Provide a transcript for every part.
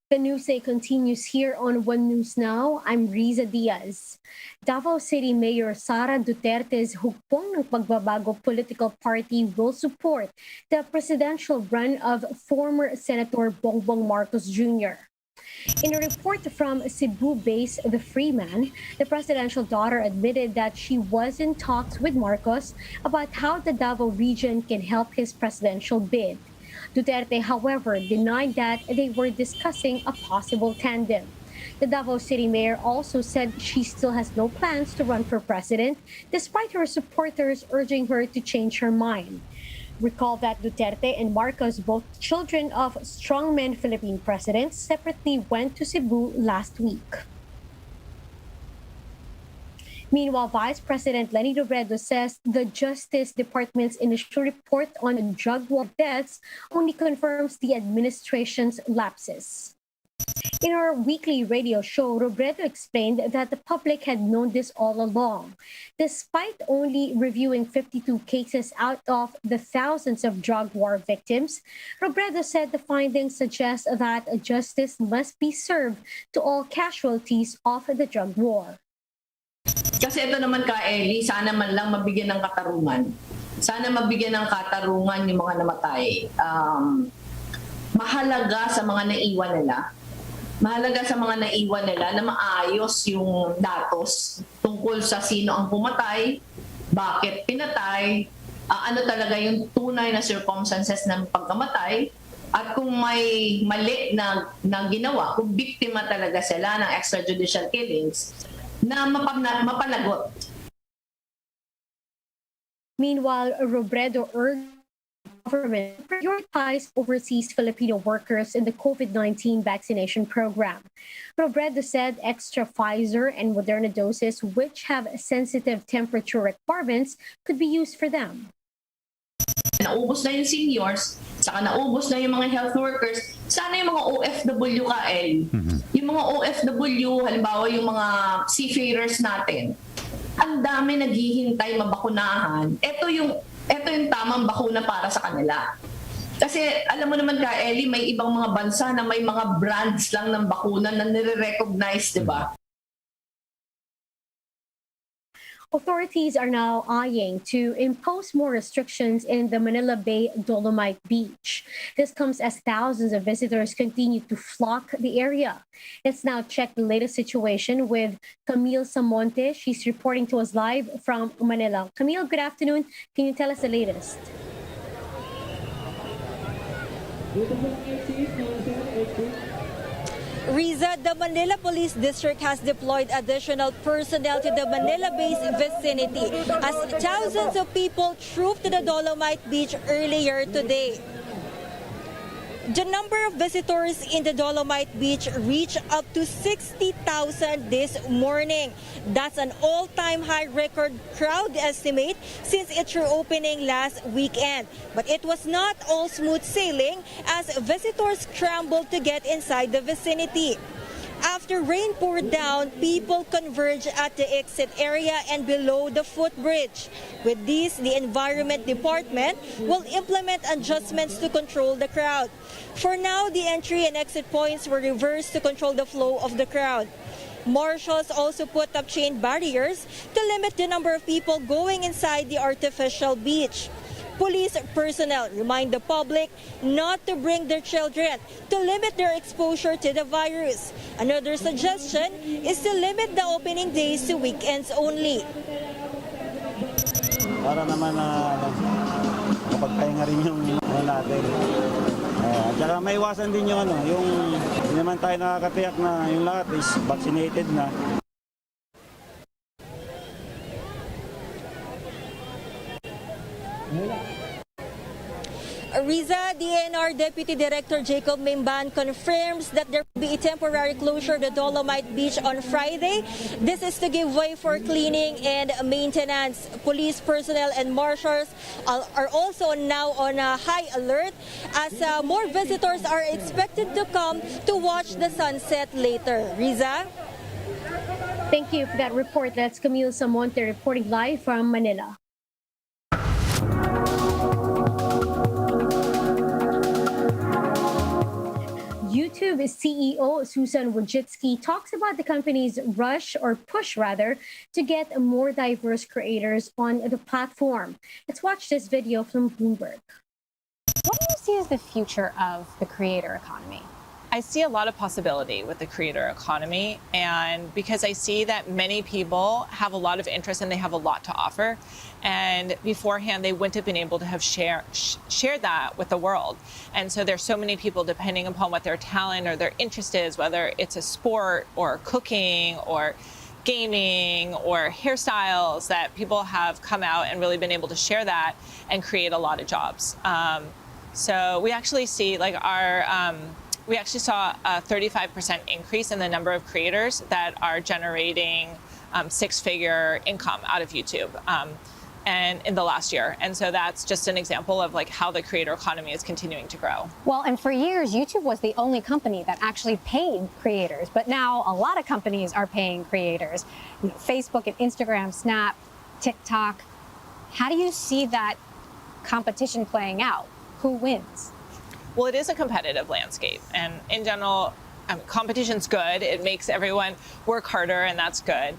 The news day continues here on One News Now. I'm Riza Diaz. Davao City Mayor Sara Duterte's hugpong ng pagbabago political party will support the presidential run of former Senator Bongbong Marcos Jr. In a report from Cebu-based The Freeman, the presidential daughter admitted that she was in talks with Marcos about how the Davao region can help his presidential bid. Duterte, however, denied that they were discussing a possible tandem. The Davao City mayor also said she still has no plans to run for president, despite her supporters urging her to change her mind. Recall that Duterte and Marcos, both children of strongman Philippine presidents, separately went to Cebu last week. Meanwhile, Vice President Leni Robredo says the Justice Department's initial report on drug war deaths only confirms the administration's lapses. In our weekly radio show, Robredo explained that the public had known this all along. Despite only reviewing 52 cases out of the thousands of drug war victims, Robredo said the findings suggest that justice must be served to all casualties of the drug war. Kasi ito naman Eli, sana man lang mabigyan ng katarungan. Sana mabigyan ng katarungan yung mga namatay. Mahalaga sa mga naiwan nila. Mahalaga sa mga naiwan nila na maayos yung datos tungkol sa sino ang pumatay, bakit pinatay, ano talaga yung tunay na circumstances ng pagkamatay, at kung may mali na ginawa, kung biktima talaga sila ng extrajudicial killings, na mapalagot. Meanwhile, Robredo urged the government to prioritize overseas Filipino workers in the COVID-19 vaccination program. Robredo said extra Pfizer and Moderna doses, which have sensitive temperature requirements, could be used for them. Naubos na yung seniors, saka naubos na yung mga health workers, sana yung mga OFW yung mga OFW, halimbawa yung mga seafarers natin, ang dami naghihintay mabakunahan. Ito yung tamang bakuna para sa kanila. Kasi alam mo naman Eli, may ibang mga bansa na may mga brands lang ng bakuna na nire-recognize, di ba? Authorities are now eyeing to impose more restrictions in the Manila Bay Dolomite Beach. This comes as thousands of visitors continue to flock the area. Let's now check the latest situation with Camille Samonte. She's reporting to us live from Manila. Camille, good afternoon. Can you tell us the latest? Riza, the Manila Police District has deployed additional personnel to the Manila Bay's vicinity as thousands of people trooped to the Dolomite Beach earlier today. The number of visitors in the Dolomite Beach reached up to 60,000 this morning. That's an all-time high record crowd estimate since its reopening last weekend. But it was not all smooth sailing as visitors scrambled to get inside the vicinity. After rain poured down, people converged at the exit area and below the footbridge. With this, the Environment Department will implement adjustments to control the crowd. For now, the entry and exit points were reversed to control the flow of the crowd. Marshals also put up chain barriers to limit the number of people going inside the artificial beach. Police personnel remind the public not to bring their children to limit their exposure to the virus. Another suggestion is to limit the opening days to weekends only. Para naman makapagpahinga rin yung natin. At saka may iwasan din yung hindi naman tayo nakakatiyak na yung lahat is vaccinated na. Riza, DNR Deputy Director Jacob Mimban confirms that there will be a temporary closure of the Dolomite Beach on Friday. This is to give way for cleaning and maintenance. Police personnel and marshals are also now on a high alert as more visitors are expected to come to watch the sunset later. Riza? Thank you for that report. That's Camille Samonte reporting live from Manila. YouTube YouTube CEO Susan Wojcicki talks about the company's push to get more diverse creators on the platform. Let's watch this video from Bloomberg. What do you see as the future of the creator economy? I see a lot of possibility with the creator economy, and because I see that many people have a lot of interest and they have a lot to offer, and beforehand they wouldn't have been able to have shared that with the world. And so there's so many people, depending upon what their talent or their interest is, whether it's a sport or cooking or gaming or hairstyles, that people have come out and really been able to share that and create a lot of jobs. So we actually see we actually saw a 35% increase in the number of creators that are generating six-figure income out of YouTube and in the last year. And so that's just an example of like how the creator economy is continuing to grow. Well, and for years, YouTube was the only company that actually paid creators. But now a lot of companies are paying creators. You know, Facebook and Instagram, Snap, TikTok. How do you see that competition playing out? Who wins? Well, it is a competitive landscape, and in general, competition's good. It makes everyone work harder, and that's good.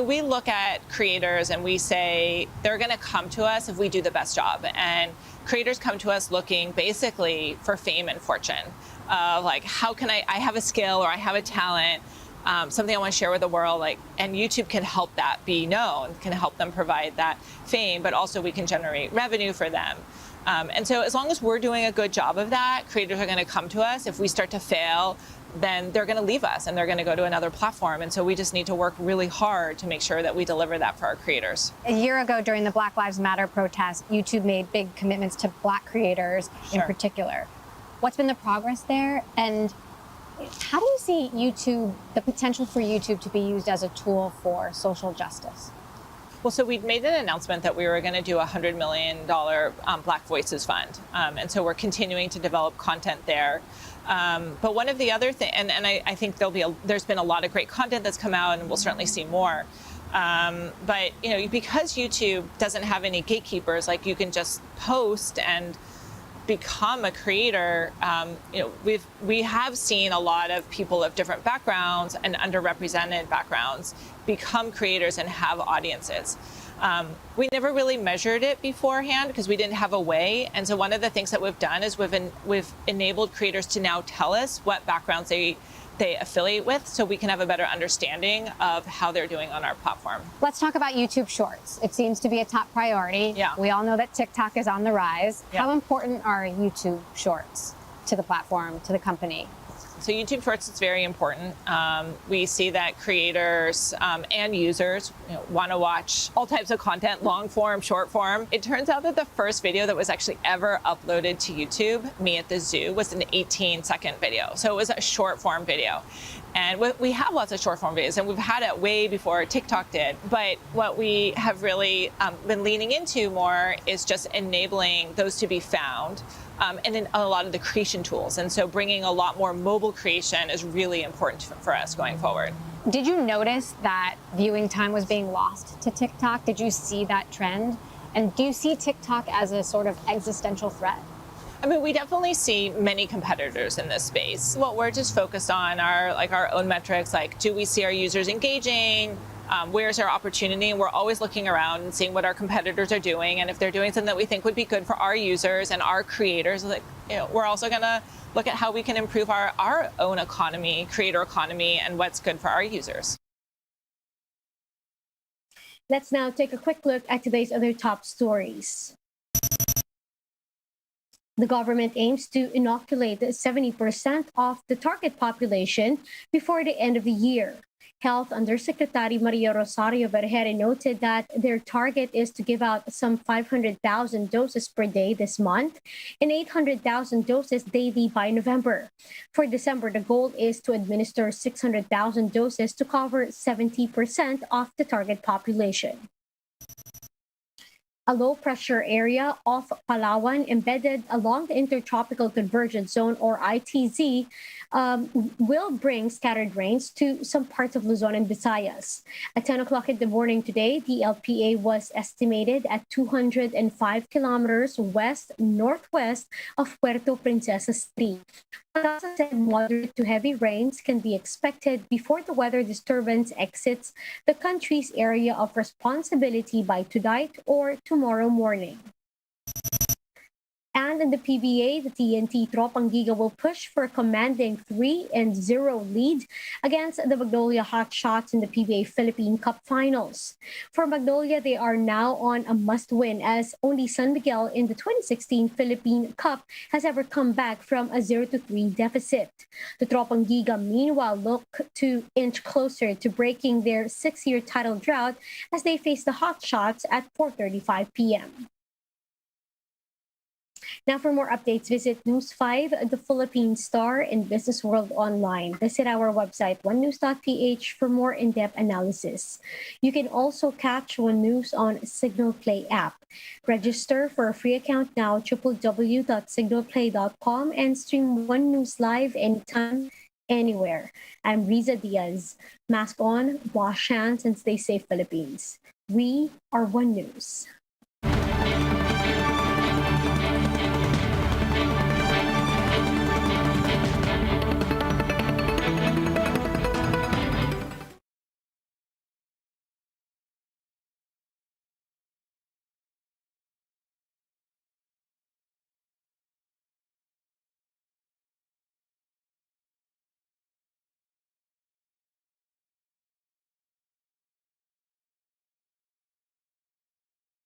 We look at creators and we say they're going to come to us if we do the best job. And creators come to us looking basically for fame and fortune. Like, how can I have a skill or I have a talent, something I want to share with the world, and YouTube can help that be known, can help them provide that fame, but also we can generate revenue for them. And so as long as we're doing a good job of that, creators are going to come to us. If we start to fail, then they're going to leave us and they're going to go to another platform. And so we just need to work really hard to make sure that we deliver that for our creators. A year ago, during the Black Lives Matter protest, YouTube made big commitments to Black creators in particular. What's been the progress there? And how do you see YouTube, the potential for YouTube to be used as a tool for social justice? Well, so we made an announcement that we were going to do a $100 million Black Voices Fund. And so we're continuing to develop content there. But one of the other things, and I think there's been a lot of great content that's come out, and we'll certainly see more. But, because YouTube doesn't have any gatekeepers, like you can just post and become a creator, we have seen a lot of people of different backgrounds and underrepresented backgrounds become creators and have audiences. We never really measured it beforehand because we didn't have a way. And so one of the things that we've done is we've enabled creators to now tell us what backgrounds they affiliate with, so we can have a better understanding of how they're doing on our platform. Let's talk about YouTube Shorts. It seems to be a top priority. Yeah. We all know that TikTok is on the rise. Yeah. How important are YouTube Shorts to the platform, to the company? So YouTube Shorts is very important. We see that creators and users want to watch all types of content, long form, short form. It turns out that the first video that was actually ever uploaded to YouTube, me at the zoo, was an 18-second video. So it was a short form video. And we have lots of short form videos, and we've had it way before TikTok did. But what we have really been leaning into more is just enabling those to be found. And in a lot of the creation tools. And so bringing a lot more mobile creation is really important for us going forward. Did you notice that viewing time was being lost to TikTok? Did you see that trend? And do you see TikTok as a sort of existential threat? We definitely see many competitors in this space. What we're just focused on are our own metrics, do we see our users engaging? Where's our opportunity? And we're always looking around and seeing what our competitors are doing. And if they're doing something that we think would be good for our users and our creators, we're also going to look at how we can improve our own economy, creator economy, and what's good for our users. Let's now take a quick look at today's other top stories. The government aims to inoculate 70% of the target population before the end of the year. Health Undersecretary Maria Rosario Vergere noted that their target is to give out some 500,000 doses per day this month and 800,000 doses daily by November. For December, the goal is to administer 600,000 doses to cover 70% of the target population. A low-pressure area off Palawan embedded along the Intertropical Convergence Zone, or ITZ, will bring scattered rains to some parts of Luzon and Visayas. At 10 o'clock in the morning today, the LPA was estimated at 205 kilometers west-northwest of Puerto Princesa Street. Pagasa said moderate to heavy rains can be expected before the weather disturbance exits the country's area of responsibility by tonight or tomorrow morning. And in the PBA, the TNT Tropang Giga will push for a commanding 3-0 lead against the Magnolia Hotshots in the PBA Philippine Cup Finals. For Magnolia, they are now on a must-win as only San Miguel in the 2016 Philippine Cup has ever come back from a 0-3 deficit. The Tropang Giga, meanwhile, look to inch closer to breaking their 6-year title drought as they face the Hotshots at 4:35 p.m. Now, for more updates, visit News 5, the Philippine Star, and Business World Online. Visit our website, onenews.ph, for more in-depth analysis. You can also catch One News on Signal Play app. Register for a free account now, www.signalplay.com, and stream One News live anytime, anywhere. I'm Riza Diaz. Mask on, wash hands, and stay safe, Philippines. We are One News.